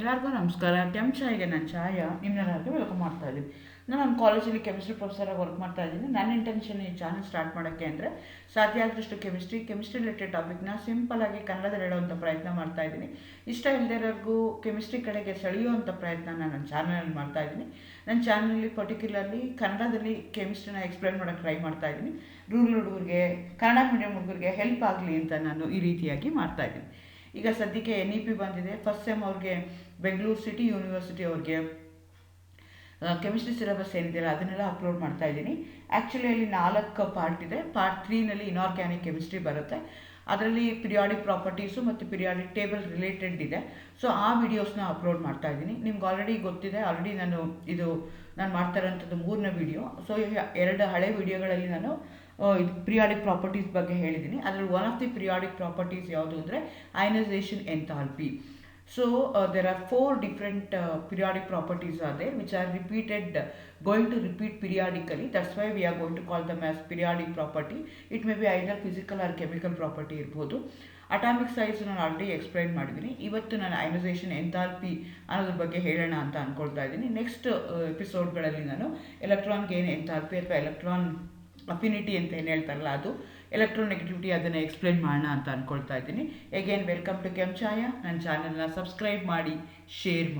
ಎಲ್ಲರಿಗೂ ನಮಸ್ಕಾರ. Chem-Chaya ನಾನು ಛಾಯಾ ನಿಮ್ಮೆಲ್ಲರಿಗೂ ವೆಲ್ಕಮ್ ಮಾಡ್ತಾ ಇದ್ದೀನಿ. ನಾನು ಕಾಲೇಜಲ್ಲಿ ಕೆಮಿಸ್ಟ್ರಿ ಪ್ರೊಫೆಸರಾಗಿ ವರ್ಕ್ ಮಾಡ್ತಾ ಇದ್ದೀನಿ. ನನ್ನ ಇಂಟೆನ್ಷನ್ ಈ ಚಾನಲ್ ಸ್ಟಾರ್ಟ್ ಮಾಡೋಕ್ಕೆ ಅಂದರೆ ಸಾಧ್ಯ ಆದಷ್ಟು ಕೆಮಿಸ್ಟ್ರಿ ರಿಲೇಟೆಡ್ ಟಾಪಿಕ್ನ ಸಿಂಪಲಾಗಿ ಕನ್ನಡದಲ್ಲಿ ಹೇಳುವಂಥ ಪ್ರಯತ್ನ ಮಾಡ್ತಾ ಇದ್ದೀನಿ. ಇಷ್ಟ ಇಲ್ಲದಿರೋರ್ಗೂ ಕೆಮಿಸ್ಟ್ರಿ ಕಡೆಗೆ ಸೆಳೆಯುವಂಥ ಪ್ರಯತ್ನ ನನ್ನ ಚಾನಲಲ್ಲಿ ಮಾಡ್ತಾ ಇದ್ದೀನಿ. ನನ್ನ ಚಾನಲಲ್ಲಿ ಪರ್ಟಿಕ್ಯುಲರ್ಲಿ ಕನ್ನಡದಲ್ಲಿ ಕೆಮಿಸ್ಟ್ರಿನ ಎಕ್ಸ್ಪ್ಲೇನ್ ಮಾಡೋಕ್ಕೆ ಟ್ರೈ ಮಾಡ್ತಾ ಇದ್ದೀನಿ. ರೂರಲ್ ಹುಡುಗರಿಗೆ, ಕನ್ನಡ ಮೀಡಿಯಂ ಹುಡುಗರಿಗೆ ಹೆಲ್ಪ್ ಆಗಲಿ ಅಂತ ನಾನು ಈ ರೀತಿಯಾಗಿ ಮಾಡ್ತಾ ಇದ್ದೀನಿ. ಈಗ ಸದ್ಯಕ್ಕೆ NEP ಬಂದಿದೆ. ಫಸ್ಟ್ ಸೆಮ್ ಅವ್ರಿಗೆ ಬೆಂಗಳೂರು ಸಿಟಿ ಯೂನಿವರ್ಸಿಟಿ ಅವ್ರಿಗೆ ಕೆಮಿಸ್ಟ್ರಿ ಸಿಲೆಬಸ್ ಏನಿದೆಯಲ್ಲ ಅದನ್ನೆಲ್ಲ ಅಪ್ಲೋಡ್ ಮಾಡ್ತಾ ಇದ್ದೀನಿ. ಆ್ಯಕ್ಚುಲಿ ಅಲ್ಲಿ 4 ಪಾರ್ಟ್ ಇದೆ. ಪಾರ್ಟ್ 3ನಲ್ಲಿ ಇನಾರ್ಗ್ಯಾನಿಕ್ ಕೆಮಿಸ್ಟ್ರಿ ಬರುತ್ತೆ. ಅದರಲ್ಲಿ ಪಿರಿಯಾಡಿಕ್ ಪ್ರಾಪರ್ಟೀಸು ಮತ್ತು ಪಿರಿಯಾಡಿಕ್ ಟೇಬಲ್ ರಿಲೇಟೆಡ್ ಇದೆ. ಸೊ ಆ ವಿಡಿಯೋಸ್ನ ಅಪ್ಲೋಡ್ ಮಾಡ್ತಾ ಇದ್ದೀನಿ. ನಿಮ್ಗೆ ಆಲ್ರೆಡಿ ಗೊತ್ತಿದೆ, ಆಲ್ರೆಡಿ ನಾನು ಮಾಡ್ತಾ ಇರೋಂಥದ್ದು 3ನೇ ವಿಡಿಯೋ. ಸೊ 2 ಹಳೆ ವಿಡಿಯೋಗಳಲ್ಲಿ ನಾನು ಪಿರಿಯಾಡಿಕ್ ಪ್ರಾಪರ್ಟೀಸ್ ಬಗ್ಗೆ ಹೇಳಿದ್ದೀನಿ. ಅದರಲ್ಲಿ one of the periodic properties ಯಾವುದು ಅಂದರೆ ionisation enthalpy. So there are 4 different periodic properties are there which are going to repeat periodically. That's why we are going to call them as periodic property. It may be either physical or chemical property ಇರ್ಬೋದು. Atomic size ನಾನು already explain ಮಾಡಿದ್ದೀನಿ. ಇವತ್ತು ನಾನು ionisation enthalpy ಅನ್ನೋದ್ರ ಬಗ್ಗೆ ಹೇಳೋಣ ಅಂತ ಅಂದ್ಕೊಳ್ತಾ ಇದ್ದೀನಿ. ನೆಕ್ಸ್ಟ್ ಎಪಿಸೋಡ್ಗಳಲ್ಲಿ ನಾನು ಎಲೆಕ್ಟ್ರಾನ್ ಗೇನ್ ಎಂಥಾಲ್ಪಿ ಅಥವಾ ಎಲೆಕ್ಟ್ರಾನ್ ಅಫಿನಿಟಿ ಅಂತ ಏನು ಹೇಳ್ತಾರಲ್ಲ ಅದು, ಎಲೆಕ್ಟ್ರೋನೆಗೆಟಿವಿಟಿ, ಅದನ್ನು ಎಕ್ಸ್ಪ್ಲೇನ್ ಮಾಡೋಣ ಅಂತ ಅಂದ್ಕೊಳ್ತಾ ಇದ್ದೀನಿ. Again welcome to Chem-Chaya. ನನ್ನ ಚಾನಲ್ನ ಸಬ್ಸ್ಕ್ರೈಬ್ ಮಾಡಿ, ಶೇರ್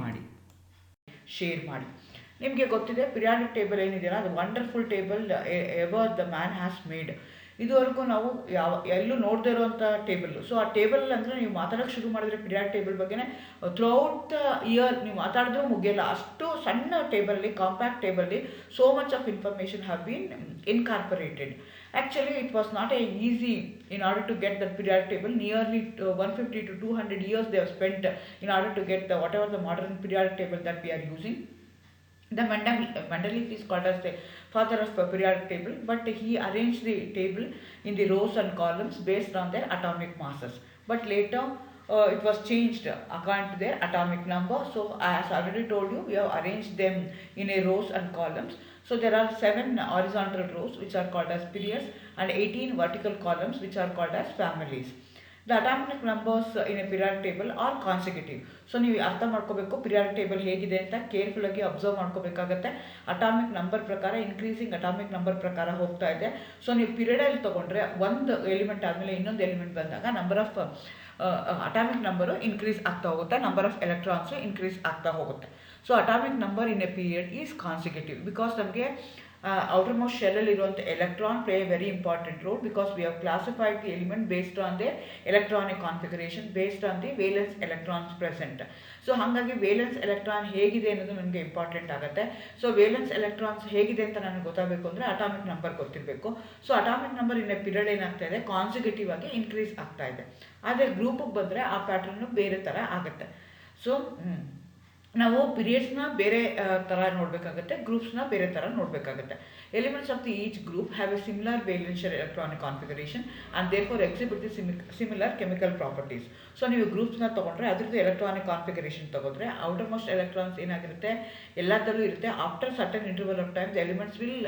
ಮಾಡಿ. ನಿಮಗೆ ಗೊತ್ತಿದೆ ಪಿರಿಯಾಡಿಕ್ ಟೇಬಲ್ ಏನಿದೆಯಲ್ಲ ಅದು wonderful table ever the man has made. ಇದುವರೆಗೂ ನಾವು ಎಲ್ಲೂ ನೋಡದೇ ಇರೋವಂಥ ಟೇಬಲ್ಲು. ಸೊ ಆ ಟೇಬಲ್ ಅಂದರೆ ನೀವು ಮಾತಾಡೋಕ್ಕೆ ಶುರು ಮಾಡಿದ್ರೆ ಪಿರಿಯಾಡಿಕ್ ಟೇಬಲ್ ಬಗ್ಗೆನೇ ಥ್ರೂಔಟ್ ದ ಇಯರ್ ನೀವು ಮಾತಾಡಿದ್ರೂ ಮುಗಿಯಲ್ಲ. ಅಷ್ಟು ಸಣ್ಣ ಟೇಬಲ್ಲಿ, ಕಾಂಪ್ಯಾಕ್ಟ್ ಟೇಬಲ್ಲಿ so much of information have been incorporated. Actually, it was not easy in order to get that periodic table. Nearly 150 to 200 years they have spent in order to get whatever the modern periodic table that we are using. The Mendeleev is called as the father of periodic table, but he arranged the table in the rows and columns based on their atomic masses. But later it was changed according to their atomic number. So as I already told you, we have arranged them in a rows and columns. So there are 7 horizontal rows which are called as periods and 18 vertical columns which are called as families. The atomic numbers in a periodic table are consecutive. So ನೀವು ಅರ್ಥ ಮಾಡ್ಕೋಬೇಕು periodic table ಹೇಗಿದೆ ಅಂತ ಕೇರ್ಫುಲ್ಲಾಗಿ observe ಮಾಡ್ಕೋಬೇಕಾಗತ್ತೆ. Atomic number ಪ್ರಕಾರ, increasing atomic number ಪ್ರಕಾರ ಹೋಗ್ತಾ ಇದೆ. ಸೊ ನೀವು ಪಿರಿಯಡಲ್ಲಿ ತೊಗೊಂಡ್ರೆ ಒಂದು ಎಲಿಮೆಂಟ್ ಆದಮೇಲೆ ಇನ್ನೊಂದು ಎಲಿಮೆಂಟ್ ಬಂದಾಗ number of atomic number increase ಆಗ್ತಾ ಹೋಗುತ್ತೆ, ನಂಬರ್ ಆಫ್ ಎಲೆಕ್ಟ್ರಾನ್ಸು ಇನ್ಕ್ರೀಸ್ ಆಗ್ತಾ ಹೋಗುತ್ತೆ. So atomic number in a period is consecutive because ನಮಗೆ outermost shell ಇರುವಂಥ electron play A very important role because we have classified the element based on the electronic configuration based on the valence electrons present. So ಹಾಗಾಗಿ valence electron ಹೇಗಿದೆ ಅನ್ನೋದು ನನಗೆ important ಆಗುತ್ತೆ. So valence electrons ಹೇಗಿದೆ ಅಂತ ನನಗೆ ಗೊತ್ತಾಗಬೇಕು ಅಂದರೆ ಅಟಾಮಿಕ್ ನಂಬರ್ ಗೊತ್ತಿರಬೇಕು. So atomic number in a period ಏನಾಗ್ತಾ ಇದೆ, ಕಾನ್ಸಿಕ್ಯೂಟಿವ್ ಆಗಿ ಇನ್ಕ್ರೀಸ್ ಆಗ್ತಾ ಇದೆ. ಆದರೆ ಗ್ರೂಪಿಗೆ ಬಂದರೆ ಆ ಪ್ಯಾಟರ್ನು ಬೇರೆ ಥರ ಆಗುತ್ತೆ. ಸೊ ನಾವು ಪೀರಿಯಡ್ಸ್ನ ಬೇರೆ ಥರ ನೋಡಬೇಕಾಗುತ್ತೆ, ಗ್ರೂಪ್ಸ್ನ ಬೇರೆ ಥರ ನೋಡಬೇಕಾಗುತ್ತೆ. Elements of the each group have a similar valence shell electronic configuration and therefore exhibit the similar chemical properties. So ನೀವು ಗ್ರೂಪ್ಸ್ನ ತೊಗೊಂಡ್ರೆ ಅದ್ರದ್ದು ಎಲೆಕ್ಟ್ರಾನಿಕ್ ಕಾನ್ಫಿಗರೇಷನ್ ತೊಗೊಂಡ್ರೆ ಔಟರ್ ಮೋಸ್ಟ್ ಎಲೆಕ್ಟ್ರಾನ್ಸ್ ಏನಾಗಿರುತ್ತೆ ಎಲ್ಲದರಲ್ಲೂ ಇರುತ್ತೆ. After certain interval of time the elements will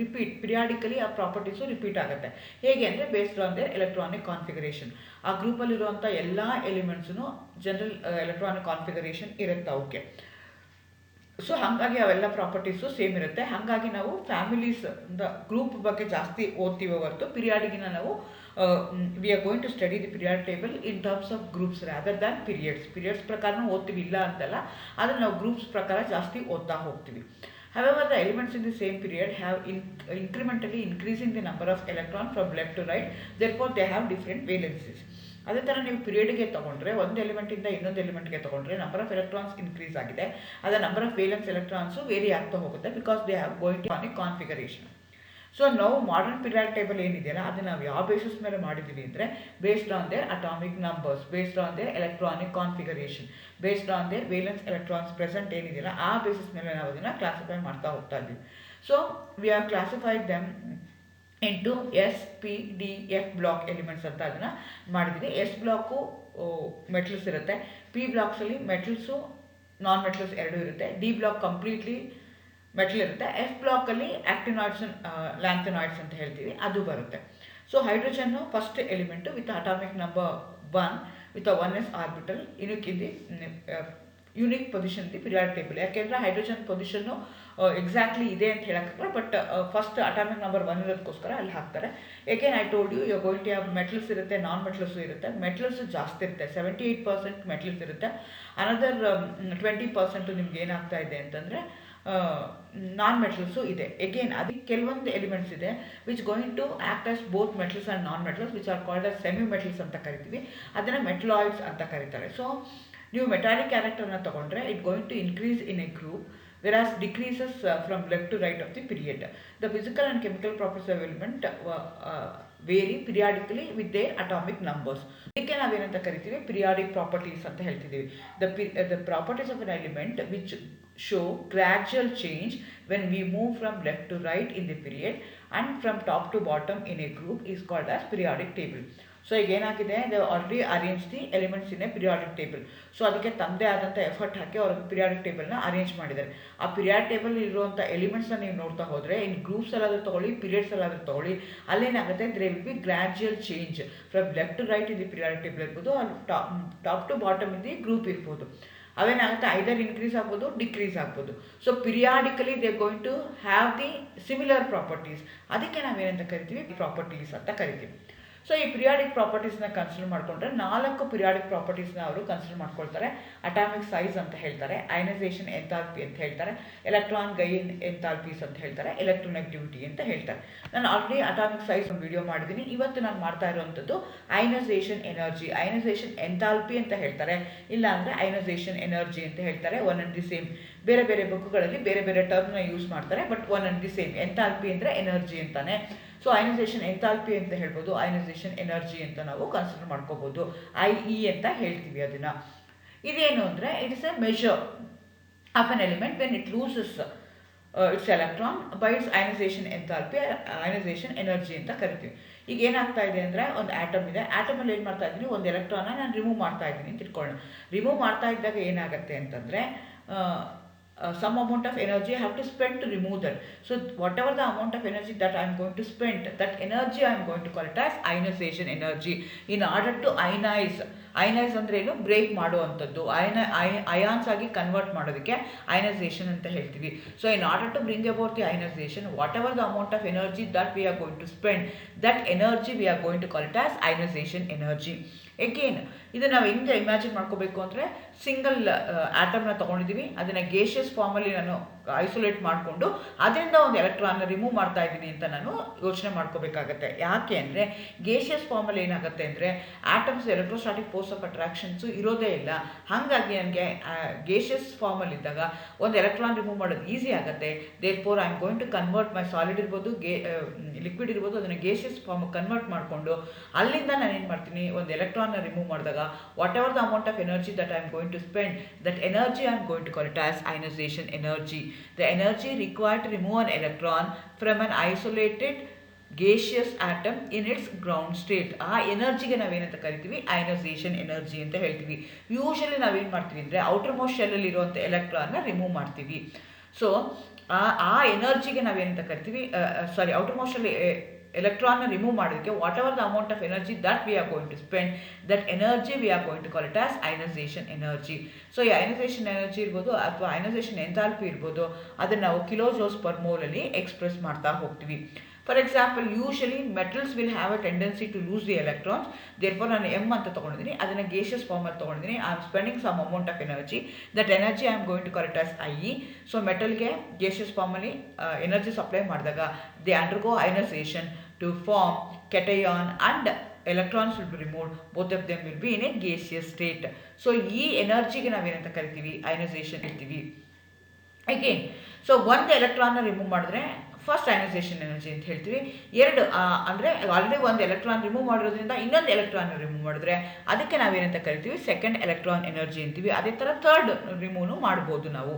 repeat periodically, ಆ properties repeat ಆಗುತ್ತೆ. ಹೇಗೆ ಅಂದರೆ based on their electronic configuration. ಆ ಗ್ರೂಪಲ್ಲಿರುವಂಥ ಎಲ್ಲ ಎಲಿಮೆಂಟ್ಸೂ ಜನರಲ್ ಎಲೆಕ್ಟ್ರಾನಿಕ್ ಕಾನ್ಫಿಗರೇಷನ್ ಇರುತ್ತೆ ಅವಕ್ಕೆ. ಸೊ ಹಾಗಾಗಿ ಅವೆಲ್ಲ ಪ್ರಾಪರ್ಟೀಸು ಸೇಮ್ ಇರುತ್ತೆ. ಹಾಗಾಗಿ ನಾವು ಫ್ಯಾಮಿಲೀಸ್ ಗ್ರೂಪ್ ಬಗ್ಗೆ ಜಾಸ್ತಿ ಓದ್ತೀವಿ ಹೊರತು ಪಿರಿಯಾಡಿಗಿನ ನಾವು we are going to study the period table in terms of groups rather than periods ಪ್ರಕಾರನೂ ಓದ್ತೀವಿ, ಇಲ್ಲ ಅಂತಲ್ಲ, ಆದರೆ ನಾವು ಗ್ರೂಪ್ಸ್ ಪ್ರಕಾರ ಜಾಸ್ತಿ ಓದ್ತಾ ಹೋಗ್ತೀವಿ. However, the elements in the same period have incrementally increasing the number of electrons from left to right. Therefore, they have different valencies. ಅದೇ ಥರ ನೀವು ಪಿರಿಯಡ್ಗೆ ತೊಗೊಂಡ್ರೆ ಒಂದು ಎಲಿಮೆಂಟಿಂದ ಇನ್ನೊಂದು ಎಲಿಮೆಂಟ್ಗೆ ತೊಗೊಂಡ್ರೆ ನಂಬರ್ ಆಫ್ ಎಲೆಕ್ಟ್ರಾನ್ಸ್ ಇನ್ಕ್ರೀಸ್ ಆಗಿದೆ, ಅದರ number of valence electrons very ಆಗ್ತಾ ಹೋಗುತ್ತೆ because they have going to on configuration. So ನಾವು ಮಾಡರ್ನ್ ಪಿರಿಯಾಡ್ ಟೇಬಲ್ ಏನಿದೆಯಲ್ಲ ಅದನ್ನು ನಾವು ಯಾವ ಬೇಸಿಸ್ ಮೇಲೆ ಮಾಡಿದ್ದೀವಿ ಅಂದರೆ based on their atomic numbers, based on their electronic configuration, based on their valence electrons present ಏನಿದೆಯಲ್ಲ ಆ ಬೇಸಿಸ್ ಮೇಲೆ ನಾವು ಅದನ್ನು ಕ್ಲಾಸಿಫೈ ಮಾಡ್ತಾ ಹೋಗ್ತಾ ಇದ್ದೀವಿ. So we have classified them into S, P, D, F block elements ಅಂತ ಅದನ್ನು ಮಾಡಿದ್ದೀವಿ. ಎಸ್ ಬ್ಲಾಕು ಮೆಟಲ್ಸ್ ಇರುತ್ತೆ, P ಬ್ಲಾಕ್ಸಲ್ಲಿ ಮೆಟಲ್ಸು ನಾನ್ ಮೆಟಲ್ಸ್ ಎರಡೂ ಇರುತ್ತೆ, ಡಿ ಬ್ಲಾಕ್ ಕಂಪ್ಲೀಟ್ಲಿ ಮೆಟಲ್ ಇರುತ್ತೆ, F ಬ್ಲಾಕಲ್ಲಿ ಆಕ್ಟಿನಾಯ್ಡ್ಸ್ ಲ್ಯಾಂಥನಾಯ್ಡ್ಸ್ ಅಂತ ಹೇಳ್ತೀವಿ, ಅದು ಬರುತ್ತೆ. So hydrogen first element with atomic number 1 with a 1s orbital in the unique position the periodic table. ಯಾಕೆಂದರೆ ಹೈಡ್ರೋಜನ್ ಪೊಸಿಷನ್ನು ಎಕ್ಸಾಕ್ಟ್ಲಿ ಇದೆ ಅಂತ ಹೇಳೋಕ್ಕಾಗಲ್ಲ, ಬಟ್ ಫಸ್ಟ್ ಅಟಾಮಿಕ್ ನಂಬರ್ 1 ಇರೋದಕ್ಕೋಸ್ಕರ ಅಲ್ಲಿ ಹಾಕ್ತಾರೆ. Again I told you you going to have metals ಇರುತ್ತೆ, non metals ಇರುತ್ತೆ. Metals ಜಾಸ್ತಿ ಇರುತ್ತೆ, 78% ಮೆಟಲ್ಸ್ ಇರುತ್ತೆ. ಅನದರ್ 20% ನಿಮ್ಗೆ ಏನಾಗ್ತಾ ಇದೆ ಅಂತಂದರೆ ನಾನ್ ಮೆಟಲ್ಸು ಇದೆ. ಎಗೇನ್ ಅದಕ್ಕೆ ಕೆಲವೊಂದು ಎಲಿಮೆಂಟ್ಸ್ ಇದೆ which going to act as both metals and non metals which are called as semi metals ಅಂತ ಕರಿತೀವಿ. ಅದನ್ನು ಮೆಟಲಾಯ್ಡ್ಸ್ ಅಂತ ಕರೀತಾರೆ. ಸೊ ನೀವು ಮೆಟಾಲಿಕ್ ಕ್ಯಾರೆಕ್ಟರ್ನ ತೊಗೊಂಡ್ರೆ it going to increase in a group whereas decreases from left to right of the period. The physical and chemical properties of element vary periodically with their atomic numbers. ಇದಕ್ಕೆ ನಾವೇನಂತ ಕರಿತೀವಿ, periodic properties ಅಂತ ಹೇಳ್ತಿದ್ದೀವಿ. The properties of an element which show gradual change when we move from left to right in the period and from top to bottom in a group is called as periodic table. So ಈಗ ಏನಾಗಿದೆ, they already arrange the elements in a periodic table. So ಅದಕ್ಕೆ ತಮ್ಮದೇ ಆದಂಥ effort ಹಾಕಿ ಅವರು periodic ಟೇಬಲ್ನ arrange ಮಾಡಿದ್ದಾರೆ. ಆ periodic table ಇರುವಂಥ ಎಲಿಮೆಂಟ್ಸ್ನ ನೀವು ನೋಡ್ತಾ ಹೋದರೆ, ಇನ್ ಗ್ರೂಪ್ಸ್ ಎಲ್ಲಾದರೂ ತೊಗೊಳ್ಳಿ, ಪೀರಿಯಡ್ಸ್ ಎಲ್ಲಾದರೂ ತೊಗೊಳ್ಳಿ, ಅಲ್ಲೇನಾಗುತ್ತೆ, they will be gradual change from left to right in the periodic table ಇರ್ಬೋದು, ಅಲ್ಲಿ top to bottom in the group ಇರ್ಬೋದು. ಅವೇನಾಗುತ್ತೆ, ಐದರ್ ಇನ್ಕ್ರೀಸ್ ಆಗ್ಬೋದು, ಡಿಕ್ರೀಸ್ ಆಗ್ಬೋದು. So periodically they going to have the similar properties. ಅದಕ್ಕೆ ನಾವೇನಂತ ಕರಿತೀವಿ, properties ಅಂತ ಕರಿತೀವಿ. ಸೊ ಈ ಪಿರಿಯಾಡಿಕ್ ಪ್ರಾಪರ್ಟೀಸ್ನ ಕನ್ಸಿಡರ್ ಮಾಡಿಕೊಂಡ್ರೆ 4 ಪಿರಿಯಾಡಿಕ್ ಪ್ರಾಪರ್ಟೀಸ್ನ ಅವರು ಕನ್ಸಿಡರ್ ಮಾಡ್ಕೊಳ್ತಾರೆ. ಅಟಾಮಿಕ್ ಸೈಜ್ ಅಂತ ಹೇಳ್ತಾರೆ, ಅಯನೈಸೇಷನ್ ಎಂಥಾಲ್ಪಿ ಅಂತ ಹೇಳ್ತಾರೆ, ಎಲೆಕ್ಟ್ರಾನ್ ಗೈನ್ ಎಂಥಾಲ್ಪೀಸ್ ಅಂತ ಹೇಳ್ತಾರೆ, ಎಲೆಕ್ಟ್ರೋನೆಗಟಿವಿಟಿ ಅಂತ ಹೇಳ್ತಾರೆ. ನಾನು ಆಲ್ರೆಡಿ ಅಟಾಮಿಕ್ ಸೈಜ್ ಒಂದು ವಿಡಿಯೋ ಮಾಡಿದ್ದೀನಿ. ಇವತ್ತು ನಾನು ಮಾಡ್ತಾ ಇರುವಂಥದ್ದು ಅಯನೈಸೇಷನ್ ಎನರ್ಜಿ. ಅಯನೈಸೇಷನ್ ಎಂಥಾಲ್ಪಿ ಅಂತ ಹೇಳ್ತಾರೆ, ಇಲ್ಲಾಂದರೆ ಅಯನೈಸೇಷನ್ ಎನರ್ಜಿ ಅಂತ ಹೇಳ್ತಾರೆ. One and the same. ಬೇರೆ ಬೇರೆ ಬುಕ್ಗಳಲ್ಲಿ ಬೇರೆ ಬೇರೆ ಟರ್ಮ್ನ ಯೂಸ್ ಮಾಡ್ತಾರೆ, but one and the same. Enthalpy ಅಂದರೆ ಎನರ್ಜಿ ಅಂತಾನೆ. ಸೊ ಅಯನೈಸೇಷನ್ ಎಂಥಾಲ್ಪಿ ಅಂತ ಹೇಳ್ಬೋದು, ಅಯನೈಸೇಷನ್ ಎನರ್ಜಿ ಅಂತ ನಾವು ಕನ್ಸಿಡರ್ ಮಾಡ್ಕೋಬೋದು. IE ಅಂತ ಹೇಳ್ತೀವಿ ಅದನ್ನು. ಇದೇನು ಅಂದರೆ, it is A measure of an element when it loses it's electron by it's ionisation enthalpy, ionisation energy ಅಂತ ಕರಿತೀವಿ. ಈಗ ಏನಾಗ್ತಾ ಇದೆ ಅಂದರೆ, ಒಂದು ಆಟಮ್ ಇದೆ, ಆಟಮಲ್ಲಿ ಏನು ಮಾಡ್ತಾ ಇದ್ದೀನಿ, ಒಂದು ಎಲೆಕ್ಟ್ರಾನ್ನ ನಾನು ರಿಮೂವ್ ಮಾಡ್ತಾ ಇದ್ದೀನಿ ಅಂತ ತಿಳ್ಕೊಳ್ಳೋಣ. ರಿಮೂವ್ ಮಾಡ್ತಾ ಇದ್ದಾಗ ಏನಾಗುತ್ತೆ ಅಂತಂದರೆ, some amount of energy I have to spend to remove that. So whatever the amount of energy that I am going to spend, that energy I am going to call it as ionization energy. In order to ionize ಅಂದರೆ ಏನು, break ಮಾಡುವಂಥದ್ದು, ions ಆಗಿ convert ಮಾಡೋದಕ್ಕೆ ionization ಅಂತ ಹೇಳ್ತೀವಿ. So in order to bring about the ionization, whatever the amount of energy that we are going to spend, that energy we are going to call it as ionization energy. Again ಇದು ನಾವು ಹೆಂಗೆ imagine ಮಾಡ್ಕೋಬೇಕು ಅಂದರೆ, single ಆಟಮ್ನ ತೊಗೊಂಡಿದ್ದೀವಿ, ಅದನ್ನು gaseous ಫಾರ್ಮಲ್ಲಿ ನಾನು isolate ಮಾಡಿಕೊಂಡು ಅದರಿಂದ ಒಂದು ಎಲೆಕ್ಟ್ರಾನ್ನ ರಿಮೂವ್ ಮಾಡ್ತಾ ಇದ್ದೀನಿ ಅಂತ ನಾನು ಯೋಚನೆ ಮಾಡ್ಕೋಬೇಕಾಗತ್ತೆ. ಯಾಕೆ ಅಂದರೆ, ಗೇಷಿಯಸ್ ಫಾರ್ಮಲ್ಲಿ ಏನಾಗುತ್ತೆ ಅಂದರೆ, atoms electrostatic force of attractions ಇರೋದೇ ಇಲ್ಲ. ಹಾಗಾಗಿ ನನಗೆ ಗೇಷಿಯಸ್ ಫಾರ್ಮಲ್ಲಿದ್ದಾಗ ಒಂದು ಎಲೆಕ್ಟ್ರಾನ್ ರಿಮೂವ್ ಮಾಡೋದು ಈಸಿ ಆಗುತ್ತೆ. Therefore I am going to convert my solid ಇರ್ಬೋದು, ಲಿಕ್ವಿಡ್ ಇರ್ಬೋದು, ಅದನ್ನು ಗೇಷಿಯಸ್ ಫಾರ್ಮ್ ಕನ್ವರ್ಟ್ ಮಾಡಿಕೊಂಡು ಅಲ್ಲಿಂದ ನಾನು ಏನು ಮಾಡ್ತೀನಿ, ಒಂದು ಎಲೆಕ್ಟ್ರಾನ್ನ ರಿಮೂವ್ ಮಾಡಿದಾಗ whatever the amount of energy that I am going to spend, that energy I am going to call it as ionization energy. The energy required to remove an electron from an isolated gaseous atom in its ground state. ಆ ಎನರ್ಜಿಗೆ ನಾವೇನಂತ ಕರಿತೀವಿ, ionisation energy ಅಂತ ಹೇಳ್ತೀವಿ. Usually ನಾವೇನು ಮಾಡ್ತೀವಿ ಅಂದರೆ, outer most ಶೆಲ್ಲಲ್ಲಿ ಇರುವಂಥ ಎಲೆಕ್ಟ್ರಾನ್ನ ರಿಮೂವ್ ಮಾಡ್ತೀವಿ. ಸೊ ಆ ಎನರ್ಜಿಗೆ ನಾವೇನಂತ ಕರಿತೀವಿ, ಔಟರ್ ಮೋಸ್ಟಲ್ಲಿ ಎಲೆಕ್ಟ್ರಾನ್ನ ರಿಮೂವ್ ಮಾಡೋದಕ್ಕೆ whatever the amount of energy that we are going to spend, that energy we are going to call it as ionization energy. So ಈ ಅಯನೈಸೇಷನ್ ಎನರ್ಜಿ ಇರ್ಬೋದು ಅಥವಾ ಅಯನೈಸೇಷನ್ ಎಂಥಾಲ್ಪಿ ಇರ್ಬೋದು, ಅದನ್ನು ನಾವು ಕಿಲೋ ಜೌಲ್ಸ್ ಪರ್ ಮೋಲಲ್ಲಿ express ಮಾಡ್ತಾ ಹೋಗ್ತೀವಿ. For example, usually metals will have a tendency to lose the electrons. Therefore ನಾನು M ಅಂತ ತೊಗೊಂಡಿದ್ದೀನಿ, ಅದನ್ನು ಗೇಷಿಯಸ್ ಫಾರ್ಮಲ್ಲಿ ತೊಗೊಂಡಿದ್ದೀನಿ. I am spending some amount of energy, that energy I am going to call it as IE. So ಮೆಟಲ್ಗೆ gaseous ಫಾರ್ಮಲ್ಲಿ energy supply ಮಾಡಿದಾಗ they undergo ionization to form cation and electrons will be removed. Both of them will be in a gaseous state. So ಈ ಎನರ್ಜಿಗೆ ನಾವೇನಂತ ಕರಿತೀವಿ, ionisation ಹೇಳ್ತೀವಿ. Again, so ಒಂದು ಎಲೆಕ್ಟ್ರಾನ್ನ remove ಮಾಡಿದ್ರೆ ಫಸ್ಟ್ ಅಯನೈಸೇಷನ್ ಎನರ್ಜಿ ಅಂತ ಹೇಳ್ತೀವಿ. ಎರಡು ಅಂದರೆ ಆಲ್ರೆಡಿ ಒಂದು ಎಲೆಕ್ಟ್ರಾನ್ ರಿಮೂವ್ ಮಾಡಿರೋದ್ರಿಂದ ಇನ್ನೊಂದು ಎಲೆಕ್ಟ್ರಾನ್ ರಿಮೂವ್ ಮಾಡಿದ್ರೆ ಅದಕ್ಕೆ ನಾವೇನಂತ ಕರಿತೀವಿ, ಸೆಕೆಂಡ್ ಎಲೆಕ್ಟ್ರಾನ್ ಎನರ್ಜಿ ಅಂತೀವಿ. ಅದೇ ಥರ ಥರ್ಡ್ ರಿಮೂವ್ನು ಮಾಡ್ಬೋದು ನಾವು.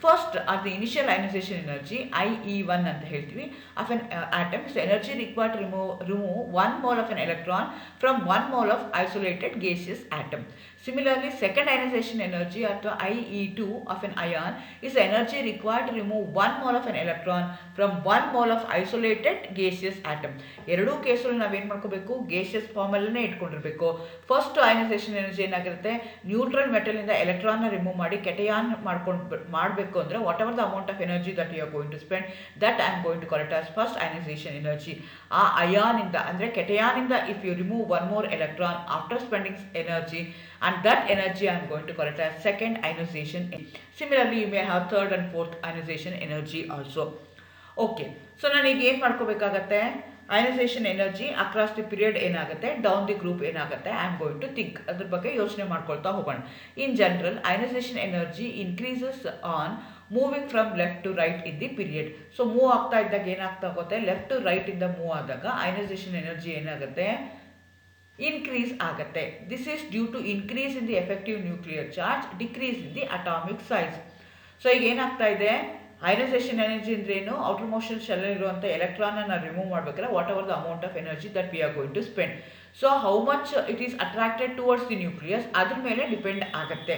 ಫಸ್ಟ್ ಅದು ಇನಿಷಿಯಲ್ ಅಯನೈಸೇಷನ್ ಎನರ್ಜಿ IE1 ಅಂತ ಹೇಳ್ತೀವಿ of N atom. So energy required remove 1 mole of N electron from 1 mole of isolated gaseous atom. Similarly, second ionization energy ಅಥವಾ IE2 of an ion is the energy required to remove 1 mole of an electron from 1 mole of isolated gaseous atom. ಎರಡೂ ಕೇಸಲ್ಲಿ ನಾವೇನು ಮಾಡ್ಕೋಬೇಕು, gaseous ಫಾರ್ಮಲ್ಲೇ ಇಟ್ಕೊಂಡಿರಬೇಕು. First ionization energy ಏನಾಗಿರುತ್ತೆ, neutral ಮೆಟಲಿಂದ ಎಲೆಕ್ಟ್ರಾನ್ನ ರಿಮೂವ್ ಮಾಡಿ ಕೆಟಯಾನ್ ಮಾಡಬೇಕು ಅಂದರೆ whatever the amount of energy that you are going to spend, that I am going to call it as first ionization energy. ಆ ಅಯಾನಿಂದ ಅಂದರೆ ಕೆಟಯಾನಿಂದ if you remove 1 more electron after spending energy, and that energy I am going to call it as second ionization. Similarly, you may have third and fourth ionization energy also. Okay, so ನಾನು ಈಗ ಏನು ಮಾಡ್ಕೋಬೇಕಾಗತ್ತೆ, ionization energy across the period ಏನಾಗುತ್ತೆ, down the group ಏನಾಗುತ್ತೆ, I am going to think, ಅದ್ರ ಬಗ್ಗೆ ಯೋಚನೆ ಮಾಡ್ಕೊಳ್ತಾ ಹೋಗೋಣ. In general ionization energy increases on moving from left to right in the period. So move ಆಗ್ತಾ ಇದ್ದಾಗ ಏನಾಗ್ತಾ ಹೋಗುತ್ತೆ, ಲೆಫ್ಟ್ ಟು ರೈಟ್ ಇಂದ ಮೂವ್ ಆದಾಗ ಅಯನೈಸೇಷನ್ ಎನರ್ಜಿ ಏನಾಗುತ್ತೆ, ಇನ್ಕ್ರೀಸ್ ಆಗುತ್ತೆ. This is due to increase in the effective nuclear charge, decrease in the atomic size. So ಈಗ ಏನಾಗ್ತಾ ಇದೆ, ಅಯನೈಸೇಷನ್ ಎನರ್ಜಿ ಅಂದ್ರೆ ಏನು, ಔಟರ್ ಮೋಸ್ಟ್ ಶೆಲ್ ಇರುವಂಥ ಎಲೆಕ್ಟ್ರಾನ್ ಅನ್ನು ರಿಮೂವ್ ಮಾಡಬೇಕಾದ್ರೆ whatever the amount of energy that we are going to spend. So how much it is attracted towards the nucleus ಅದ್ರ ಮೇಲೆ ಡಿಪೆಂಡ್ ಆಗುತ್ತೆ.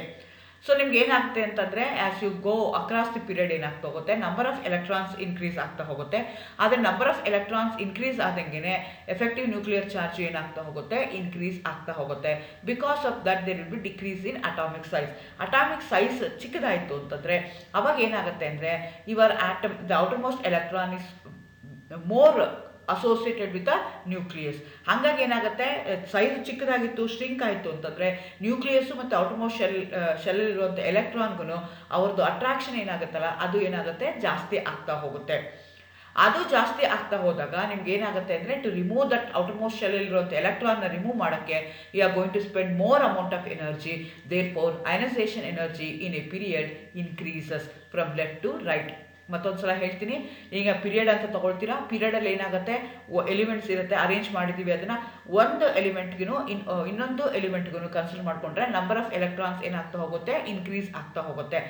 ಸೊ ನಿಮ್ಗೆ ಏನಾಗುತ್ತೆ ಅಂತಂದರೆ, as you go across the period ಏನಾಗ್ತಾ ಹೋಗುತ್ತೆ, ನಂಬರ್ ಆಫ್ ಎಲೆಕ್ಟ್ರಾನ್ಸ್ ಇನ್ಕ್ರೀಸ್ ಆಗ್ತಾ ಹೋಗುತ್ತೆ. ಆದರೆ ನಂಬರ್ ಆಫ್ ಎಲೆಕ್ಟ್ರಾನ್ಸ್ ಇನ್ಕ್ರೀಸ್ ಆದಂಗೆ ಎಫೆಕ್ಟಿವ್ ನ್ಯೂಕ್ಲಿಯರ್ ಚಾರ್ಜ್ ಏನಾಗ್ತಾ ಹೋಗುತ್ತೆ, ಇನ್ಕ್ರೀಸ್ ಆಗ್ತಾ ಹೋಗುತ್ತೆ. Because of that there will be decrease in atomic size. Atomic size ಚಿಕ್ಕದಾಯಿತು ಅಂತಂದರೆ ಅವಾಗ ಏನಾಗುತ್ತೆ ಅಂದರೆ, your atom the outermost electron is more associated with a nucleus. ಹಾಗಾಗಿ ಏನಾಗುತ್ತೆ, ಸೈಜ್ ಚಿಕ್ಕದಾಗಿತ್ತು, ಸ್ಟ್ರಿಂಕ್ ಆಯಿತು ಅಂತಂದರೆ ನ್ಯೂಕ್ಲಿಯಸ್ಸು ಮತ್ತು ಔಟರ್ ಮೋಸ್ಟ್ ಶೆಲ್ಲಲ್ಲಿರುವಂಥ ಎಲೆಕ್ಟ್ರಾನ್ಗೂ ಅವ್ರದ್ದು ಅಟ್ರಾಕ್ಷನ್ ಏನಾಗುತ್ತಲ್ಲ ಅದು ಏನಾಗುತ್ತೆ, ಜಾಸ್ತಿ ಆಗ್ತಾ ಹೋಗುತ್ತೆ. ಅದು ಜಾಸ್ತಿ ಆಗ್ತಾ ಹೋದಾಗ ನಿಮ್ಗೆ ಏನಾಗುತ್ತೆ ಅಂದರೆ, to remove that outermost ಶೆಲ್ಲಲ್ಲಿರುವಂಥ ಎಲೆಕ್ಟ್ರಾನ್ನ ರಿಮೂವ್ ಮಾಡೋಕ್ಕೆ you are going to spend more amount of energy. Therefore ionization energy in a period increases from left to right. ಮತ್ತೊಂದು ಸಲ ಹೇಳ್ತೀನಿ, ಈಗ ಪೀರಿಯಡ್ ಅಂತ ತೊಗೊಳ್ತೀರಾ, ಪೀರಿಯಡಲ್ಲಿ ಏನಾಗುತ್ತೆ, ಎಲಿಮೆಂಟ್ಸ್ ಇರುತ್ತೆ, ಅರೇಂಜ್ ಮಾಡಿದ್ದೀವಿ ಅದನ್ನು, ಒಂದು ಎಲಿಮೆಂಟ್ಗೂ ಇನ್ನೊಂದು ಎಲಿಮೆಂಟ್ಗೂ ಕನ್ಸಿಡರ್ ಮಾಡಿಕೊಂಡ್ರೆ ನಂಬರ್ ಆಫ್ ಎಲೆಕ್ಟ್ರಾನ್ಸ್ ಏನಾಗ್ತಾ ಹೋಗುತ್ತೆ, ಇನ್ಕ್ರೀಸ್ ಆಗ್ತಾ ಹೋಗುತ್ತೆ.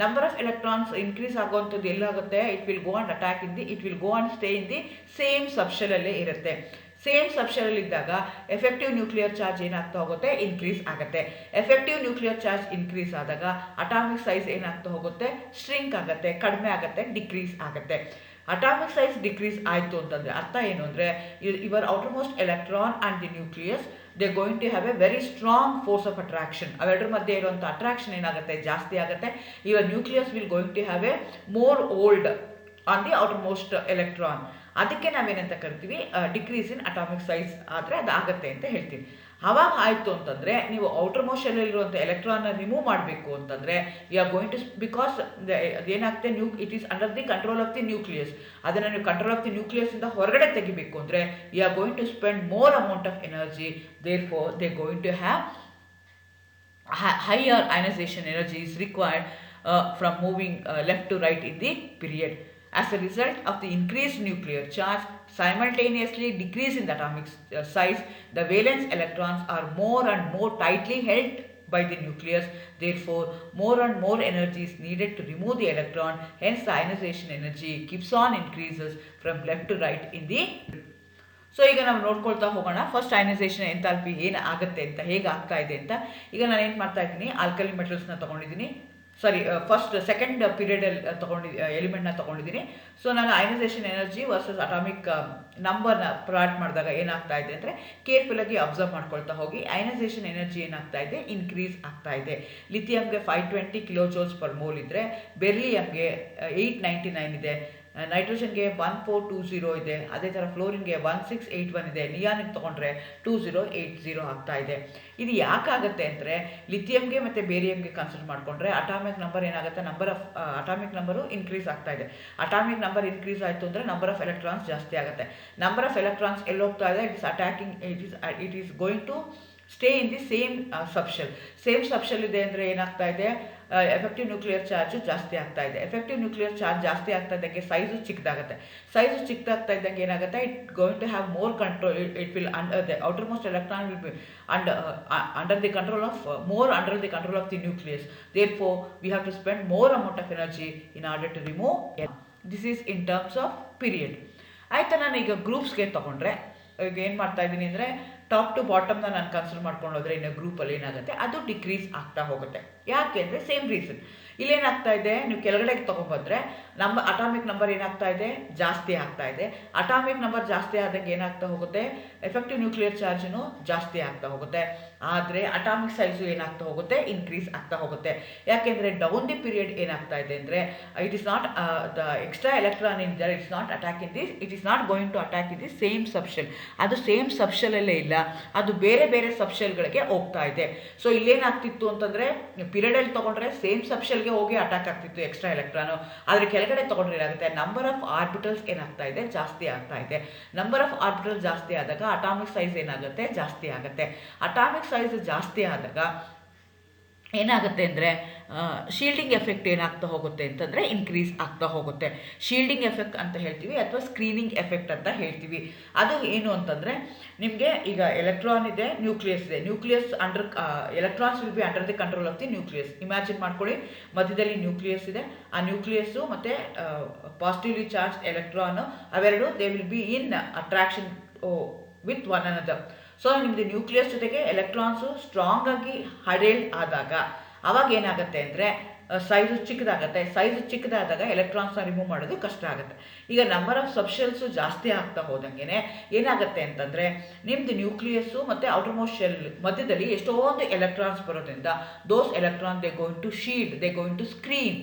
ನಂಬರ್ ಆಫ್ ಎಲೆಕ್ಟ್ರಾನ್ಸ್ ಇನ್ಕ್ರೀಸ್ ಆಗುವಂಥದ್ದು ಎಲ್ಲಾಗುತ್ತೆ, it will go and attack in the, it will go and stay in the same ಸಬ್ಶೆಲಲ್ಲೇ ಇರುತ್ತೆ. ಸೇಮ್ ಸಬ್ಶೆಲಲ್ಲಿದ್ದಾಗ ಎಫೆಕ್ಟಿವ್ ನ್ಯೂಕ್ಲಿಯರ್ ಚಾರ್ಜ್ ಏನಾಗ್ತಾ ಹೋಗುತ್ತೆ, ಇನ್ಕ್ರೀಸ್ ಆಗುತ್ತೆ. ಎಫೆಕ್ಟಿವ್ ನ್ಯೂಕ್ಲಿಯರ್ ಚಾರ್ಜ್ ಇನ್ಕ್ರೀಸ್ ಆದಾಗ ಅಟಾಮಿಕ್ ಸೈಜ್ ಏನಾಗ್ತಾ ಹೋಗುತ್ತೆ, ಶ್ರಿಂಕ್ ಆಗುತ್ತೆ, ಕಡಿಮೆ ಆಗುತ್ತೆ, ಡಿಕ್ರೀಸ್ ಆಗುತ್ತೆ. ಅಟಾಮಿಕ್ ಸೈಜ್ ಡಿಕ್ರೀಸ್ ಆಯಿತು ಅಂತಂದರೆ ಅರ್ಥ ಏನು ಅಂದರೆ, your outermost electron and the nucleus they going to have a very strong force of attraction. ಅವೆರಡರ ಮಧ್ಯೆ ಇರುವಂಥ ಅಟ್ರಾಕ್ಷನ್ ಏನಾಗುತ್ತೆ, ಜಾಸ್ತಿ ಆಗುತ್ತೆ. Your nucleus will going to have a more hold on the outermost electron. ಅದಕ್ಕೆ ನಾವೇನಂತ ಕರಿತೀವಿ, decrease in atomic size ಆದರೆ ಅದು ಆಗುತ್ತೆ ಅಂತ ಹೇಳ್ತೀವಿ. ಅವಾಗ ಆಯಿತು ಅಂತಂದರೆ, ನೀವು ಔಟರ್ ಮೋಸ್ಟ್ ಶೆಲ್ಲಲ್ಲಿರುವಂಥ ಎಲೆಕ್ಟ್ರಾನ್ನ ರಿಮೂವ್ ಮಾಡಬೇಕು ಅಂತಂದರೆ you are going to, because ಅದೇನಾಗುತ್ತೆ, it is under the control of the nucleus. ಅದನ್ನು ನೀವು ಕಂಟ್ರೋಲ್ ಆಫ್ ದಿ ನ್ಯೂಕ್ಲಿಯಸ್ಸಿಂದ ಹೊರಗಡೆ ತೆಗಿಬೇಕು ಅಂದರೆ you are going to spend more amount of energy. Therefore they going to have higher ionization energy is required from moving left to right in the period. As a result of the increased nuclear charge, simultaneously decrease in the atomic size, the valence electrons are more and more tightly held by the nucleus. Therefore, more and more energy is needed to remove the electron. Hence, the ionization energy keeps on increases from left to right in the. So ಈಗ ನಾವು ನೋಡ್ಕೊಳ್ತಾ ಹೋಗೋಣ, first ionization enthalpy ಏನು ಆಗುತ್ತೆ ಅಂತ, ಹೇಗೆ ಆಗ್ತಾ ಇದೆ ಅಂತ. ಈಗ ನಾನು ಏನು ಮಾಡ್ತಾ ಇದ್ದೀನಿ, ಆಲ್ಕಲಿ ಮೆಟಲ್ಸ್ನ ತೊಗೊಂಡಿದ್ದೀನಿ, ಸೆಕೆಂಡ್ ಪೀರಿಯಡಲ್ಲಿ ಎಲಿಮೆಂಟ್ನ ತೊಗೊಂಡಿದ್ದೀನಿ. ಸೊ ನಾನು ಅಯನೈಸೇಷನ್ ಎನರ್ಜಿ ವರ್ಸಸ್ ಅಟಾಮಿಕ್ ನಂಬರ್ನ ಪ್ಲಾಟ್ ಮಾಡಿದಾಗ ಏನಾಗ್ತಾ ಇದೆ ಅಂದರೆ, ಕೇರ್ಫುಲ್ಲಾಗಿ ಅಬ್ಸರ್ವ್ ಮಾಡ್ಕೊಳ್ತಾ ಹೋಗಿ. ಅಯನೈಸೇಷನ್ ಎನರ್ಜಿ ಏನಾಗ್ತಾ ಇದೆ, ಇನ್ಕ್ರೀಸ್ ಆಗ್ತಾ ಇದೆ. ಲಿಥಿಯಮ್ಗೆ 520 ಕಿಲೋಜೌಲ್ಸ್ ಪರ್ ಮೋಲ್ ಇದ್ದರೆ, ಬೆರ್ಲಿಯಮ್ಗೆ 899 ಇದೆ, ನೈಟ್ರೋಜನ್ಗೆ 1420 ಇದೆ, ಅದೇ ಥರ ಫ್ಲೋರಿನ್ಗೆ 1681 ಇದೆ, ನಿಯಾನಿಗೆ ತೊಗೊಂಡ್ರೆ 2080 ಆಗ್ತಾ ಇದೆ. ಇದು ಯಾಕಾಗುತ್ತೆ ಅಂದರೆ, ಲಿಥಿಯಮ್ಗೆ ಮತ್ತು ಬೇರಿಯಮ್ಗೆ ಕನ್ಸಿಡರ್ ಮಾಡಿಕೊಂಡ್ರೆ ಅಟಾಮಿಕ್ ನಂಬರ್ ಏನಾಗುತ್ತೆ, ಅಟಾಮಿಕ್ ನಂಬರು ಇನ್ಕ್ರೀಸ್ ಆಗ್ತಾ ಇದೆ. ಅಟಾಮಿಕ್ ನಂಬರ್ ಇನ್ಕ್ರೀಸ್ ಆಯಿತು ಅಂದರೆ ನಂಬರ್ ಆಫ್ ಎಲೆಕ್ಟ್ರಾನ್ಸ್ ಜಾಸ್ತಿ ಆಗುತ್ತೆ. ನಂಬರ್ ಆಫ್ ಎಲೆಕ್ಟ್ರಾನ್ಸ್ ಎಲ್ಲಿ ಹೋಗ್ತಾ ಇದೆ, it is going to stay in the same subshell. Same subshell ಇದೆ ಅಂದರೆ ಏನಾಗ್ತಾ ಇದೆ, ಎಫೆಕ್ಟಿವ್ ನ್ಯೂಕ್ಲಿಯರ್ ಚಾರ್ಜು ಜಾಸ್ತಿ ಆಗ್ತಾ ಇದೆ. ಎಫೆಕ್ಟಿವ್ ನ್ಯೂಕ್ಲಿಯರ್ ಚಾರ್ಜ್ ಜಾಸ್ತಿ ಆಗ್ತಾ ಇದ್ದಂಗೆ ಸೈಜು ಚಿಕ್ಕದಾಗುತ್ತೆ. ಸೈಜು ಚಿಕ್ಕದಾಗ್ತಾ ಇದ್ದಂಗೆ ಏನಾಗುತ್ತೆ, it going to have more control, it will under the outermost electron will be under the control of the nucleus. Therefore, we have to spend more amount of energy in order to remove it. This is in terms of period. ಆಯಿತಾ, ನಾನು ಈಗ ಗ್ರೂಪ್ಸ್ಗೆ ತೊಗೊಂಡ್ರೆ ಈಗ ಏನು ಮಾಡ್ತಾ ಇದ್ದೀನಿ ಅಂದರೆ, top two ಬಾಟಮ್ನ ನಾನು ಕನ್ಸಿಡರ್ ಮಾಡ್ಕೊಂಡು ಹೋದರೆ ಇನ್ನು ಗ್ರೂಪಲ್ಲಿ ಏನಾಗುತ್ತೆ, ಅದು ಡಿಕ್ರೀಸ್ ಆಗ್ತಾ ಹೋಗುತ್ತೆ. ಯಾಕೆ ಅಂದರೆ ಸೇಮ್ ರೀಸನ್. ಇಲ್ಲೇನಾಗ್ತಾ ಇದೆ, ನೀವು ಕೆಳಗಡೆ ತೊಗೊಂಡ್ಬಂದರೆ ಅಟಾಮಿಕ್ ನಂಬರ್ ಏನಾಗ್ತಾ ಇದೆ, ಜಾಸ್ತಿ ಆಗ್ತಾ ಇದೆ. ಅಟಾಮಿಕ್ ನಂಬರ್ ಜಾಸ್ತಿ ಆದಂಗೆ ಏನಾಗ್ತಾ ಹೋಗುತ್ತೆ, ಎಫೆಕ್ಟಿವ್ ನ್ಯೂಕ್ಲಿಯರ್ ಚಾರ್ಜನು ಜಾಸ್ತಿ ಆಗ್ತಾ ಹೋಗುತ್ತೆ. ಆದರೆ ಅಟಾಮಿಕ್ ಸೈಜು ಏನಾಗ್ತಾ ಹೋಗುತ್ತೆ, ಇನ್ಕ್ರೀಸ್ ಆಗ್ತಾ ಹೋಗುತ್ತೆ. ಯಾಕೆಂದರೆ ಡೌನ್ ದಿ ಪೀರಿಯಡ್ ಏನಾಗ್ತಾ ಇದೆ ಅಂದರೆ, it is not the extra electron in there, it's not attack in this, it is not going to attack in the same subshell. ಅದು ಸೇಮ್ ಸಬ್ಶೆಲಲ್ಲೇ ಇಲ್ಲ, ಅದು ಬೇರೆ ಬೇರೆ ಸಬ್ಶೆಲ್ಗಳಿಗೆ ಹೋಗ್ತಾ ಇದೆ. ಸೊ ಇಲ್ಲೇನಾಗ್ತಿತ್ತು ಅಂತಂದರೆ, ಪೀರಿಯಡಲ್ಲಿ ತೊಗೊಂಡ್ರೆ ಸೇಮ್ ಸಬ್ಶೆಲ್ಗೆ ಹೋಗಿ ಅಟ್ಯಾಕ್ ಆಗ್ತಿತ್ತು ಎಕ್ಸ್ಟ್ರಾ ಎಲೆಕ್ಟ್ರಾನು. ಆದರೆ ಕೆಳಗಡೆ ತೊಗೊಂಡ್ರೆ ಏನಾಗುತ್ತೆ, ನಂಬರ್ ಆಫ್ ಆರ್ಬಿಟಲ್ಸ್ ಏನಾಗ್ತಾ ಇದೆ, ಜಾಸ್ತಿ ಆಗ್ತಾ ಇದೆ. ನಂಬರ್ ಆಫ್ ಆರ್ಬಿಟಲ್ಸ್ ಜಾಸ್ತಿ ಆದಾಗ ಅಟಾಮಿಕ್ ಸೈಜ್ ಏನಾಗುತ್ತೆ, ಜಾಸ್ತಿ ಆಗುತ್ತೆ. ಅಟಾಮಿಕ್ ಸೈಜ್ ಜಾಸ್ತಿ ಆದಾಗ ಏನಾಗುತ್ತೆ ಅಂದರೆ, ಶೀಲ್ಡಿಂಗ್ ಎಫೆಕ್ಟ್ ಏನಾಗ್ತಾ ಹೋಗುತ್ತೆ ಅಂತಂದರೆ ಇನ್ಕ್ರೀಸ್ ಆಗ್ತಾ ಹೋಗುತ್ತೆ. ಶೀಲ್ಡಿಂಗ್ ಎಫೆಕ್ಟ್ ಅಂತ ಹೇಳ್ತೀವಿ ಅಥವಾ ಸ್ಕ್ರೀನಿಂಗ್ ಎಫೆಕ್ಟ್ ಅಂತ ಹೇಳ್ತೀವಿ. ಅದು ಏನು ಅಂತಂದರೆ, ನಿಮಗೆ ಈಗ ಎಲೆಕ್ಟ್ರಾನ್ ಇದೆ, ನ್ಯೂಕ್ಲಿಯಸ್ ಇದೆ. Nucleus electrons will be under the control of the nucleus. Imagine ಮಾಡ್ಕೊಳ್ಳಿ, ಮಧ್ಯದಲ್ಲಿ ನ್ಯೂಕ್ಲಿಯಸ್ ಇದೆ. ಆ ನ್ಯೂಕ್ಲಿಯಸ್ಸು ಮತ್ತು ಪಾಸಿಟಿವ್ಲಿ ಚಾರ್ಜ್ ಎಲೆಕ್ಟ್ರಾನು ಅವೆರಡು they will B in attraction with one another. So ನಿಮ್ಮದು ನ್ಯೂಕ್ಲಿಯಸ್ ಜೊತೆಗೆ ಎಲೆಕ್ಟ್ರಾನ್ಸು ಸ್ಟ್ರಾಂಗ್ ಆಗಿ ಹಡೆಲ್ಡ್ ಆದಾಗ ಅವಾಗ ಏನಾಗುತ್ತೆ ಅಂದರೆ ಸೈಜು ಚಿಕ್ಕದಾಗುತ್ತೆ. ಸೈಜು ಚಿಕ್ಕದಾದಾಗ ಎಲೆಕ್ಟ್ರಾನ್ಸ್ನ ರಿಮೂವ್ ಮಾಡೋದು ಕಷ್ಟ ಆಗುತ್ತೆ. ಈಗ ನಂಬರ್ ಆಫ್ ಸಬ್ಶೆಲ್ಸು ಜಾಸ್ತಿ ಆಗ್ತಾ ಹೋದಂಗೆ ಏನಾಗುತ್ತೆ ಅಂತಂದರೆ, ನಿಮ್ಮದು ನ್ಯೂಕ್ಲಿಯಸ್ಸು ಮತ್ತು ಔಟರ್ ಮೋಸ್ಟ್ ಶೆಲ್ ಮಧ್ಯದಲ್ಲಿ ಎಷ್ಟೊಂದು ಎಲೆಕ್ಟ್ರಾನ್ಸ್ ಬರೋದ್ರಿಂದ those electron they going to shield, they going to screen.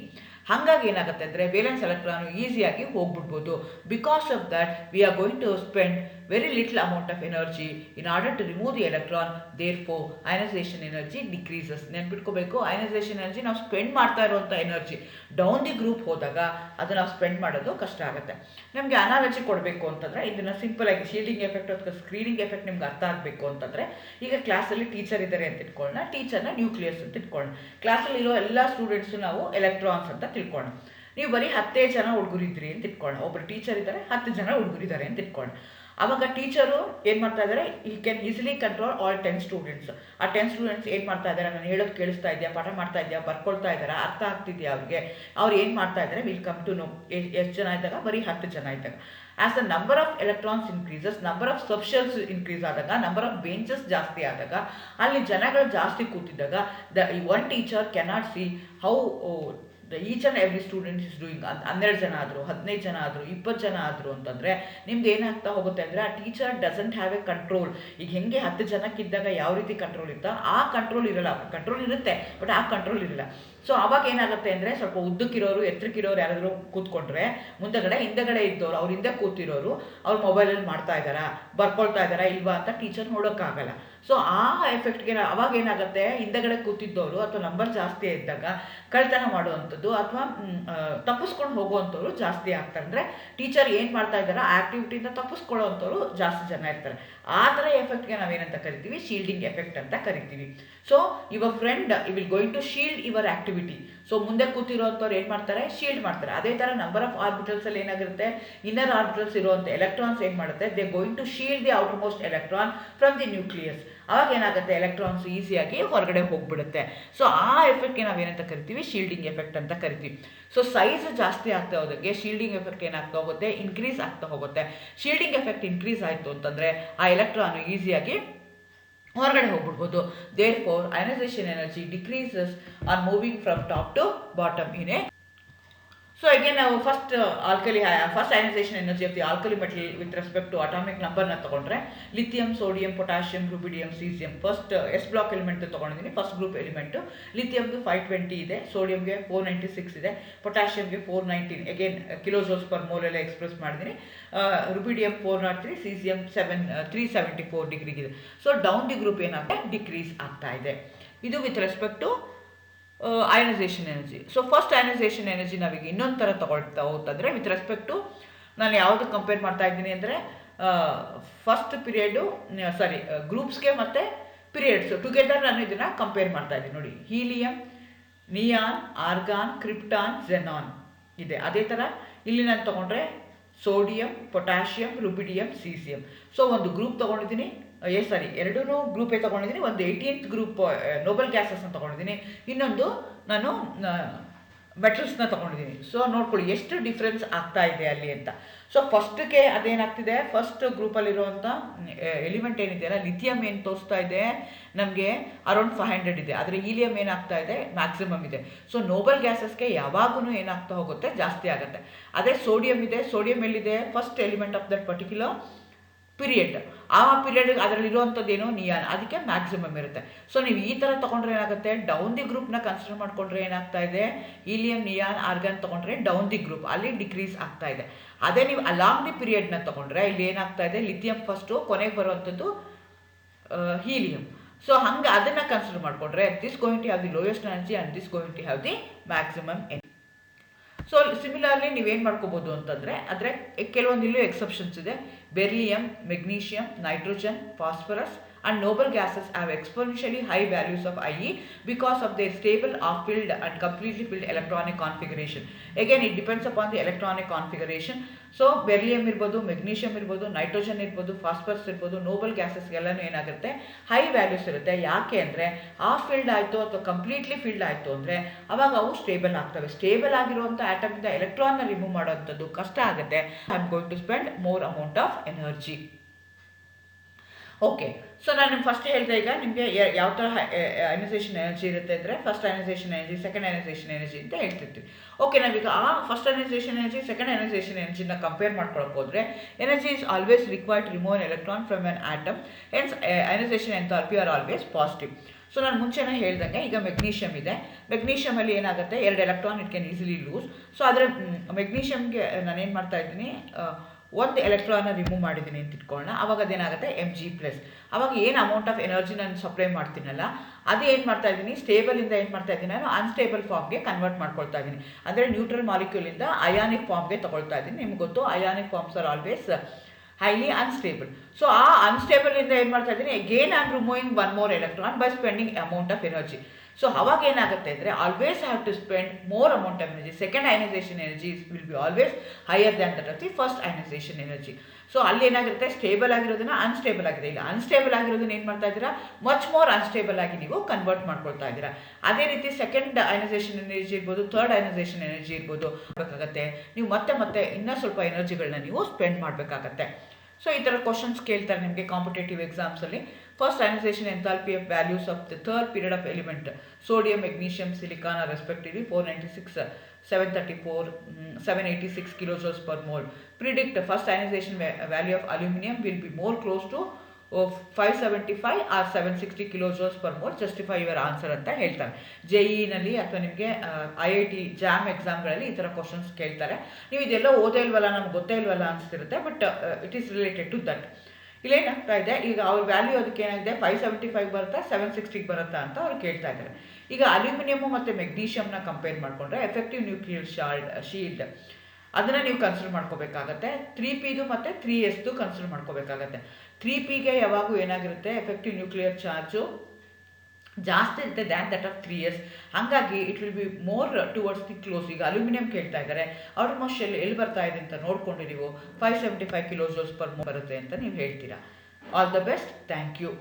ಹಾಗಾಗಿ ಏನಾಗುತ್ತೆ ಅಂದರೆ ವೇಲೆನ್ಸ್ ಎಲೆಕ್ಟ್ರಾನು ಈಸಿಯಾಗಿ ಹೋಗ್ಬಿಡ್ಬೋದು. Because of that we are going to spend very little amount of energy in order to remove the electron. Therefore ionization energy decreases. ನೆನ್ಪಿಟ್ಕೋಬೇಕು, ionization energy ನಾವು spend ಮಾಡ್ತಾ ಇರುವಂಥ energy down the group ಹೋದಾಗ ಅದು ನಾವು spend ಮಾಡೋದು ಕಷ್ಟ ಆಗುತ್ತೆ. ನಮಗೆ ಅನಾಲಜಿ ಕೊಡಬೇಕು ಅಂತಂದರೆ, ಇದನ್ನು ಸಿಂಪಲ್ ಆಗಿ ಶೀಲ್ಡಿಂಗ್ ಎಫೆಕ್ಟ್ ಅಥವಾ ಸ್ಕ್ರೀನಿಂಗ್ ಎಫೆಕ್ಟ್ ನಿಮ್ಗೆ ಅರ್ಥ ಆಗಬೇಕು ಅಂತಂದರೆ, ಈಗ ಕ್ಲಾಸಲ್ಲಿ ಟೀಚರ್ ಇದ್ದಾರೆ ಅಂತ ಇಟ್ಕೊಳ್ಳೋಣ. ಟೀಚರ್ನ ನ್ಯೂಕ್ಲಿಯಸ್ ಅಂತ ಇಟ್ಕೊಳ್ಳೋಣ. ಕ್ಲಾಸಲ್ಲಿ ಇರೋ ಎಲ್ಲ ಸ್ಟೂಡೆಂಟ್ಸು ನಾವು ಎಲೆಕ್ಟ್ರಾನ್ಸ್ ಅಂತ ತಿಳ್ಕೊಳ್ಳೋಣ. ನೀವು ಬರೀ 10 ಜನ ಹುಡುಗರಿದ್ರಿ ಅಂತ ಇಟ್ಕೊಳ್ಳೋಣ. ಒಬ್ಬರು ಟೀಚರ್ ಇದ್ದಾರೆ, 10 ಜನ ಹುಡುಗರಿದ್ದಾರೆ ಅಂತ ಇಟ್ಕೊಳ್ಳೋಣ. ಆವಾಗ ಟೀಚರು ಏನು ಮಾಡ್ತಾ ಇದ್ದಾರೆ, ಈ can easily control all 10 students. ಆ 10 ಸ್ಟೂಡೆಂಟ್ಸ್ ಏನು ಮಾಡ್ತಾ ಇದ್ದಾರೆ, ನಾನು ಹೇಳೋದು ಕೇಳಿಸ್ತಾ ಇದೆಯಾ, ಪಾಠ ಮಾಡ್ತಾ ಇದೆಯಾ, ಬರ್ಕೊಳ್ತಾ ಇದ್ದಾರಾ, ಅರ್ಥ ಆಗ್ತಿದೆಯಾ ಅವ್ರಿಗೆ, ಅವ್ರು ಏನು ಮಾಡ್ತಾ ಇದ್ದಾರೆ, ವಿಲ್ ಕಮ್ ಟು ನೋ. ಎಷ್ಟು ಜನ ಇದ್ದಾಗ, ಬರೀ 10 ಜನ ಇದ್ದಾಗ. As the number of electrons increases, number of subshells increase ಆದಾಗ, ನಂಬರ್ ಆಫ್ ಬೆಂಚಸ್ ಜಾಸ್ತಿ ಆದಾಗ, ಅಲ್ಲಿ ಜನಗಳು ಜಾಸ್ತಿ ಕೂತಿದ್ದಾಗ one teacher cannot see how each and every student is doing. 12 ಜನ ಆದರು, 15 ಜನ ಆದರು, 20 ಜನ ಆದರು ಅಂತಂದರೆ ನಿಮ್ದು ಏನಾಗ್ತಾ ಹೋಗುತ್ತೆ ಅಂದರೆ, ಆ teacher doesn't have A control. ಈಗ ಹೆಂಗೆ 10 ಜನಕ್ಕಿದ್ದಾಗ ಯಾವ ರೀತಿ ಕಂಟ್ರೋಲ್ ಇತ್ತು, ಆ ಕಂಟ್ರೋಲ್ ಇರಲ್ಲ. ಕಂಟ್ರೋಲ್ ಇರುತ್ತೆ, ಬಟ್ ಆ ಕಂಟ್ರೋಲ್ ಇರಲ್ಲ. ಸೊ ಅವಾಗ ಏನಾಗುತ್ತೆ ಅಂದರೆ, ಸ್ವಲ್ಪ ಉದ್ದಕ್ಕಿರೋರು, ಎತ್ತರಕ್ಕಿರೋರು ಯಾರಾದರೂ ಕೂತ್ಕೊಂಡ್ರೆ ಮುಂದಗಡೆ ಹಿಂದಗಡೆ ಇದ್ದವರು, ಅವ್ರ ಹಿಂದೆ ಕೂತಿರೋರು ಅವ್ರು ಮೊಬೈಲಲ್ಲಿ ಮಾಡ್ತಾ ಇದ್ದಾರಾ, ಬರ್ಕೊಳ್ತಾ ಇದ್ದಾರಾ ಇಲ್ವಾ ಅಂತ ಟೀಚರ್ ನೋಡೋಕ್ಕಾಗಲ್ಲ. ಸೊ ಆ ಎಫೆಕ್ಟ್ಗೆ ಅವಾಗ ಏನಾಗುತ್ತೆ, ಹಿಂದಗಡೆ ಕೂತಿದ್ದವರು ಅಥವಾ ನಂಬರ್ ಜಾಸ್ತಿ ಇದ್ದಾಗ ಕಳ್ತನ ಮಾಡುವಂಥದ್ದು ಅಥವಾ ತಪ್ಪಿಸ್ಕೊಂಡು ಹೋಗುವಂಥವ್ರು ಜಾಸ್ತಿ ಆಗ್ತಾರೆ. ಅಂದರೆ ಟೀಚರ್ ಏನು ಮಾಡ್ತಾ ಇದ್ದಾರೆ ಆ ಆ್ಯಕ್ಟಿವಿಟಿಯಿಂದ ತಪ್ಪಿಸ್ಕೊಳ್ಳೋವಂಥವ್ರು ಜಾಸ್ತಿ ಜನ ಇರ್ತಾರೆ. ಆ ಥರ ಎಫೆಕ್ಟ್ಗೆ ನಾವೇನಂತ ಕರಿತೀವಿ, ಶೀಲ್ಡಿಂಗ್ ಎಫೆಕ್ಟ್ ಅಂತ ಕರಿತೀವಿ. So your friend will going to shield your activity. So ಮುಂದೆ ಕೂತಿರೋವಂಥವ್ರು ಏನು ಮಾಡ್ತಾರೆ, ಶೀಲ್ಡ್ ಮಾಡ್ತಾರೆ. ಅದೇ ಥರ ನಂಬರ್ ಆಫ್ ಆರ್ಬಿಟಲ್ಸಲ್ಲಿ ಏನಾಗಿರುತ್ತೆ, ಇನ್ನರ್ ಆರ್ಬಿಟಲ್ಸ್ ಇರುವಂಥ ಎಲೆಕ್ಟ್ರಾನ್ಸ್ ಏನು ಮಾಡುತ್ತೆ, they going to shield the outermost electron from the nucleus. ಅವಾಗ ಏನಾಗುತ್ತೆ, ಎಲೆಕ್ಟ್ರಾನ್ಸ್ ಈಸಿಯಾಗಿ ಹೊರಗಡೆ ಹೋಗ್ಬಿಡುತ್ತೆ. ಸೊ ಆ ಎಫೆಕ್ಟ್ಗೆ ನಾವೇನಂತ ಕರಿತೀವಿ, ಶೀಲ್ಡಿಂಗ್ ಎಫೆಕ್ಟ್ ಅಂತ ಕರಿತೀವಿ. ಸೊ ಸೈಜ್ ಜಾಸ್ತಿ ಆಗ್ತಾ ಹೋದಂಗೆ ಶೀಲ್ಡಿಂಗ್ ಎಫೆಕ್ಟ್ ಏನಾಗ್ತಾ ಹೋಗುತ್ತೆ, ಇನ್ಕ್ರೀಸ್ ಆಗ್ತಾ ಹೋಗುತ್ತೆ. ಶೀಲ್ಡಿಂಗ್ ಎಫೆಕ್ಟ್ ಇನ್ಕ್ರೀಸ್ ಆಯಿತು ಅಂತಂದರೆ ಆ ಎಲೆಕ್ಟ್ರಾನು ಈಸಿಯಾಗಿ ಹೊರಗಡೆ ಹೋಗ್ಬಿಡ್ಬೋದು. Therefore ionization energy decreases on moving from top to bottom in a. So again ನಾವು first ionization energy of the alkali metal with respect to atomic ನಂಬರ್ನ ತೊಗೊಂಡ್ರೆ, lithium, sodium, potassium, rubidium, caesium. First S block element ತೊಗೊಂಡಿದ್ದೀನಿ, first group element. ಲಿಥಿಯಮ್ಗೆ 520 ಇದೆ, ಸೋಡಿಯಂಗೆ 496 ಇದೆ, ಪೊಟ್ಯಾಷಿಯಂಗೆ 419 again kilojoules per ಮೋಲೆಲ್ಲ ಎಕ್ಸ್ಪ್ರೆಸ್ ಮಾಡಿದ್ದೀನಿ. ರುಬಿಡಿಯಂ 403, ಸೀಸಿಯಂ 374 ಡಿಗ್ರಿಗಿದೆ. ಸೊ ಡೌನ್ ದಿ ಗ್ರೂಪ್ ಏನಾಗುತ್ತೆ, ಡಿಕ್ರೀಸ್ ಆಗ್ತಾ ಇದೆ. ಇದು with respect to ionization energy. So first ionization energy ನಾವೀಗ ಇನ್ನೊಂದು ಥರ ತೊಗೊಳ್ತಾ ಹೋಗ್ತಂದರೆ, ವಿತ್ ರೆಸ್ಪೆಕ್ಟು ನಾನು ಯಾವುದು ಕಂಪೇರ್ ಮಾಡ್ತಾ ಇದ್ದೀನಿ ಅಂದರೆ, ಫಸ್ಟ್ ಪೀರಿಯಡು ಗ್ರೂಪ್ಸ್ಗೆ ಮತ್ತು ಪೀರಿಯಡ್ಸು ಟುಗೆದರ್ ನಾನು ಇದನ್ನು ಕಂಪೇರ್ ಮಾಡ್ತಾ ಇದ್ದೀನಿ. ನೋಡಿ, helium, neon, argon, krypton, xenon ಇದೆ. ಅದೇ ಥರ ಇಲ್ಲಿ ನಾನು ತೊಗೊಂಡ್ರೆ sodium, potassium, rubidium, caesium. So ಒಂದು ಗ್ರೂಪ್ ತೊಗೊಂಡಿದ್ದೀನಿ, ಎರಡೂ ಗ್ರೂಪೇ ತೊಗೊಂಡಿದ್ದೀನಿ. ಒಂದು 18th ಗ್ರೂಪ್ ನೋಬಲ್ ಗ್ಯಾಸಸ್ನ ತೊಗೊಂಡಿದ್ದೀನಿ, ಇನ್ನೊಂದು ನಾನು ಮೆಟಲ್ಸ್ನ ತೊಗೊಂಡಿದ್ದೀನಿ. ಸೊ ನೋಡ್ಕೊಳ್ಳಿ ಎಷ್ಟು ಡಿಫ್ರೆನ್ಸ್ ಆಗ್ತಾ ಇದೆ ಅಲ್ಲಿ ಅಂತ. ಸೊ ಫಸ್ಟ್ಗೆ ಅದೇನಾಗ್ತಿದೆ, ಫಸ್ಟ್ ಗ್ರೂಪಲ್ಲಿರುವಂಥ ಎಲಿಮೆಂಟ್ ಏನಿದೆಯಲ್ಲ, ಲಿಥಿಯಮ್ ಏನು ತೋರಿಸ್ತಾ ಇದೆ ನಮಗೆ ಅರೌಂಡ್ 500 ಇದೆ, ಆದರೆ ಹೀಲಿಯಮ್ ಏನಾಗ್ತಾ ಇದೆ ಮ್ಯಾಕ್ಸಿಮಮ್ ಇದೆ. ಸೊ ನೋಬಲ್ ಗ್ಯಾಸಸ್ಗೆ ಯಾವಾಗೂ ಏನಾಗ್ತಾ ಹೋಗುತ್ತೆ, ಜಾಸ್ತಿ ಆಗುತ್ತೆ. ಅದೇ ಸೋಡಿಯಂ ಇದೆ, ಸೋಡಿಯಂ ಎಲ್ಲಿದೆ, first element of that particular period, ಆ ಪೀರಿಯಡ್ ಅದರಲ್ಲಿರುವಂಥದ್ದೇನೋ ನಿಯಾನ್, ಅದಕ್ಕೆ ಮ್ಯಾಕ್ಸಿಮಮ್ ಇರುತ್ತೆ. ಸೊ ನೀವು ಈ ಥರ ತೊಗೊಂಡ್ರೆ ಏನಾಗುತ್ತೆ, ಡೌನ್ ದಿ ಗ್ರೂಪ್ನ ಕನ್ಸಿಡರ್ ಮಾಡ್ಕೊಂಡ್ರೆ ಏನಾಗ್ತಾ ಇದೆ, ಹೀಲಿಯಂ, ನಿಯಾನ್, ಆರ್ಗನ್ ತೊಗೊಂಡ್ರೆ ಡೌನ್ ದಿ ಗ್ರೂಪ್ ಅಲ್ಲಿ ಡಿಕ್ರೀಸ್ ಆಗ್ತಾ ಇದೆ. ಅದೇ ನೀವು ಅಲಾಂಗ್ ದಿ ಪೀರಿಯಡ್ನ ತೊಗೊಂಡ್ರೆ ಇಲ್ಲಿ ಏನಾಗ್ತಾ ಇದೆ, ಲಿಥಿಯಂ ಫಸ್ಟು, ಕೊನೆಗೆ ಬರುವಂಥದ್ದು ಹೀಲಿಯಂ. ಸೊ ಹಂಗೆ ಅದನ್ನು ಕನ್ಸಿಡರ್ ಮಾಡಿಕೊಂಡ್ರೆ this going to have the lowest energy and this going to have the maximum energy. So similarly ನೀವೇನು ಮಾಡ್ಕೋಬೋದು ಅಂತಂದರೆ, ಆದರೆ ಕೆಲವೊಂದು ಇಲ್ಲೂ ಎಕ್ಸೆಪ್ಷನ್ಸ್ ಇದೆ. Beryllium, magnesium, nitrogen, phosphorus and noble gases have exponentially high values of IE because of their stable off-filled and completely filled electronic configuration. Again, it depends upon the electronic configuration. So beryllium ಇರ್ಬೋದು, magnesium ಇರ್ಬೋದು, nitrogen ಇರ್ಬೋದು, phosphorus ಇರ್ಬೋದು, Nobel ಗ್ಯಾಸಸ್ಗೆಲ್ಲನೂ ಏನಾಗುತ್ತೆ, high values ಇರುತ್ತೆ. ಯಾಕೆ ಅಂದರೆ of filled ಆಯಿತು ಅಥವಾ ಕಂಪ್ಲೀಟ್ಲಿ ಫಿಲ್ಡ್ ಆಯಿತು ಅಂದರೆ ಅವಾಗ ಅವು ಸ್ಟೇಬಲ್ ಆಗ್ತವೆ. ಸ್ಟೇಬಲ್ ಆಗಿರುವಂಥ ಆಟಮಿಂದ ಎಲೆಕ್ಟ್ರಾನ್ನ ರಿಮೂವ್ ಮಾಡೋವಂಥದ್ದು ಕಷ್ಟ ಆಗುತ್ತೆ. I am going to spend more amount of energy. Okay, so ನಾನು ಫಸ್ಟ್ ಹೇಳಿದೆ, ಈಗ ನಿಮಗೆ ಯಾವ ಥರ ಅಯನೈಸೇಷನ್ ಎನರ್ಜಿ ಇರುತ್ತೆ ಅಂದರೆ, first ionization energy, second ionization energy ಅಂತ ಹೇಳ್ತಿರ್ತೀವಿ. ಓಕೆ, ನಾವೀಗ ಆ first ionization energy, second ionization ಎನರ್ಜಿನ ಕಂಪೇರ್ ಮಾಡ್ಕೊಳಕ್ಕೆ ಹೋದರೆ, energy is always required to remove an electron from an atom, hence ionization enthalpy are always positive. So ನಾನು ಮುಂಚೆನೇ ಹೇಳ್ದಂಗೆ ಈಗ ಮೆಗ್ನೀಷಿಯಮ್ ಇದೆ, ಮೆಗ್ನೀಷಿಯಮಲ್ಲಿ ಏನಾಗುತ್ತೆ, 2 electron it can easily lose. So ಆದರೆ ಮೆಗ್ನೀಷಿಯಮ್ಗೆ ನಾನೇನು ಮಾಡ್ತಾ ಇದ್ದೀನಿ, ಒಂದು ಎಲೆಕ್ಟ್ರಾನ್ನ ರಿಮೂವ್ ಮಾಡಿದ್ದೀನಿ ಅಂತ ಇಟ್ಕೊಳ್ಳೋಣ. ಅವಾಗ ಅದೇನಾಗುತ್ತೆ Mg+. ಅವಾಗ ಏನು ಅಮೌಂಟ್ ಆಫ್ ಎನರ್ಜಿ ನಾನು ಸಪ್ಲೈ ಮಾಡ್ತೀನಲ್ಲ, ಅದೇ ಏನು ಮಾಡ್ತಾ ಇದ್ದೀನಿ, ಸ್ಟೇಬಲಿಂದ ಏನು ಮಾಡ್ತಾ ಇದ್ದೀನಿ, ನಾನು ಅನ್ಸ್ಟೇಬಲ್ ಫಾರ್ಮ್ಗೆ ಕನ್ವರ್ಟ್ ಮಾಡ್ಕೊಳ್ತಾ ಇದ್ದೀನಿ. ಅಂದರೆ ನ್ಯೂಟ್ರಲ್ ಮಾಲಿಕ್ಯೂಲಿಂದ ಅಯಾನಿಕ್ ಫಾರ್ಮ್ಗೆ ತೊಗೊಳ್ತಾ ಇದ್ದೀನಿ. ನಿಮ್ಗೆ ಗೊತ್ತು, ionic forms are always highly unstable. So ಆ ಅನ್ಸ್ಟೇಬಲಿಂದ ಏನು ಮಾಡ್ತಾ ಇದ್ದೀನಿ, again I am removing 1 more electron by spending amount of energy. So ಅವಾಗ ಏನಾಗುತ್ತೆ ಅಂದರೆ, always have to spend more amount of energy. Second ionization energy will be always higher than that of the first ionization energy. So ಅಲ್ಲಿ ಏನಾಗಿರುತ್ತೆ, stable ಆಗಿರೋದನ್ನ unstable ಆಗಿದೆ. ಇಲ್ಲ unstable ಆಗಿರೋದನ್ನ ಏನು ಮಾಡ್ತಾ ಇದ್ದೀರಾ, ಮಚ್ ಮೋರ್ ಅನ್ಸ್ಟೇಬಲ್ ಆಗಿ ನೀವು ಕನ್ವರ್ಟ್ ಮಾಡ್ಕೊಳ್ತಾ ಇದ್ದೀರಾ. ಅದೇ ರೀತಿ ಸೆಕೆಂಡ್ ಅಯನೈಸೇಷನ್ ಎನರ್ಜಿ ಇರ್ಬೋದು, ಥರ್ಡ್ ಅಯನೈಸೇಷನ್ ಎನರ್ಜಿ ಇರ್ಬೋದು, ಬೇಕಾಗತ್ತೆ ನೀವು ಮತ್ತೆ ಇನ್ನೂ ಸ್ವಲ್ಪ ಎನರ್ಜಿಗಳನ್ನ ನೀವು ಸ್ಪೆಂಡ್ ಮಾಡಬೇಕಾಗತ್ತೆ. ಸೊ ಈ ಥರ ಕ್ವಶನ್ಸ್ ಕೇಳ್ತಾರೆ ನಿಮಗೆ ಕಾಂಪಿಟೇಟಿವ್ ಎಕ್ಸಾಮ್ಸಲ್ಲಿ. First ionization enthalpy of values of the third period of element sodium, magnesium, silicon are respectively 496, 734, 786 kilojoules per mole. Predict first ionization value of aluminum will be more close to 575 or 760 kilojoules per mole. Justify your answer ಅಂತ ಹೇಳ್ತಾರೆ. JEE-ನಲ್ಲಿ ಅಥವಾ ನಿಮಗೆ IIT jam ಎಕ್ಸಾಮ್ಗಳಲ್ಲಿ ಈ ಥರ questions ಕೇಳ್ತಾರೆ. ನೀವು ಇದೆಲ್ಲ ಓದೇ ಇಲ್ವಲ್ಲ, ನಮ್ಗೆ ಗೊತ್ತೇ ಇಲ್ವಲ್ಲ ಅನಿಸ್ತಿರುತ್ತೆ, but it is related to that. ಇಲ್ಲೇನಾಗ್ತಾ ಇದೆ, ಈಗ ಅವ್ರ ವ್ಯಾಲ್ಯೂ ಅದಕ್ಕೆ ಏನಾಗಿದೆ, 575 ಬರುತ್ತಾ 760 ಬರುತ್ತಾ ಅಂತ ಅವ್ರು ಕೇಳ್ತಾ ಇದ್ದಾರೆ. ಈಗ ಅಲ್ಯೂಮಿನಿಯಮು ಮತ್ತು ಮೆಗ್ನೀಷಿಯಮ್ನ ಕಂಪೇರ್ ಮಾಡಿಕೊಂಡ್ರೆ ಎಫೆಕ್ಟಿವ್ ನ್ಯೂಕ್ಲಿಯರ್ ಶೀಲ್ಡ್ ಅದನ್ನು ನೀವು ಕನ್ಸಿಡರ್ ಮಾಡ್ಕೋಬೇಕಾಗತ್ತೆ. 3Pದು ಮತ್ತು 3Sದು ಕನ್ಸಿಡರ್ ಮಾಡ್ಕೋಬೇಕಾಗತ್ತೆ. 3Pಗೆ ಯಾವಾಗೂ ಏನಾಗಿರುತ್ತೆ, ಎಫೆಕ್ಟಿವ್ ನ್ಯೂಕ್ಲಿಯರ್ ಚಾರ್ಜು ಜಾಸ್ತಿ ಇರುತ್ತೆ ದ್ಯಾನ್ ದಟ್ ಆಫ್ 3S. ಹಾಗಾಗಿ it will be more towards the close. ಈಗ ಅಲ್ಯೂಮಿನಿಯಂ ಕೇಳ್ತಾ ಇದ್ದಾರೆ, ಆಲ್ಮೋಸ್ಟ್ ಎಲ್ಲಿ ಬರ್ತಾ ಇದೆ ಅಂತ ನೋಡಿಕೊಂಡು ನೀವು 575 kilojoules per mole ಬರುತ್ತೆ ಅಂತ ನೀವು ಹೇಳ್ತೀರಾ. All the best, thank you.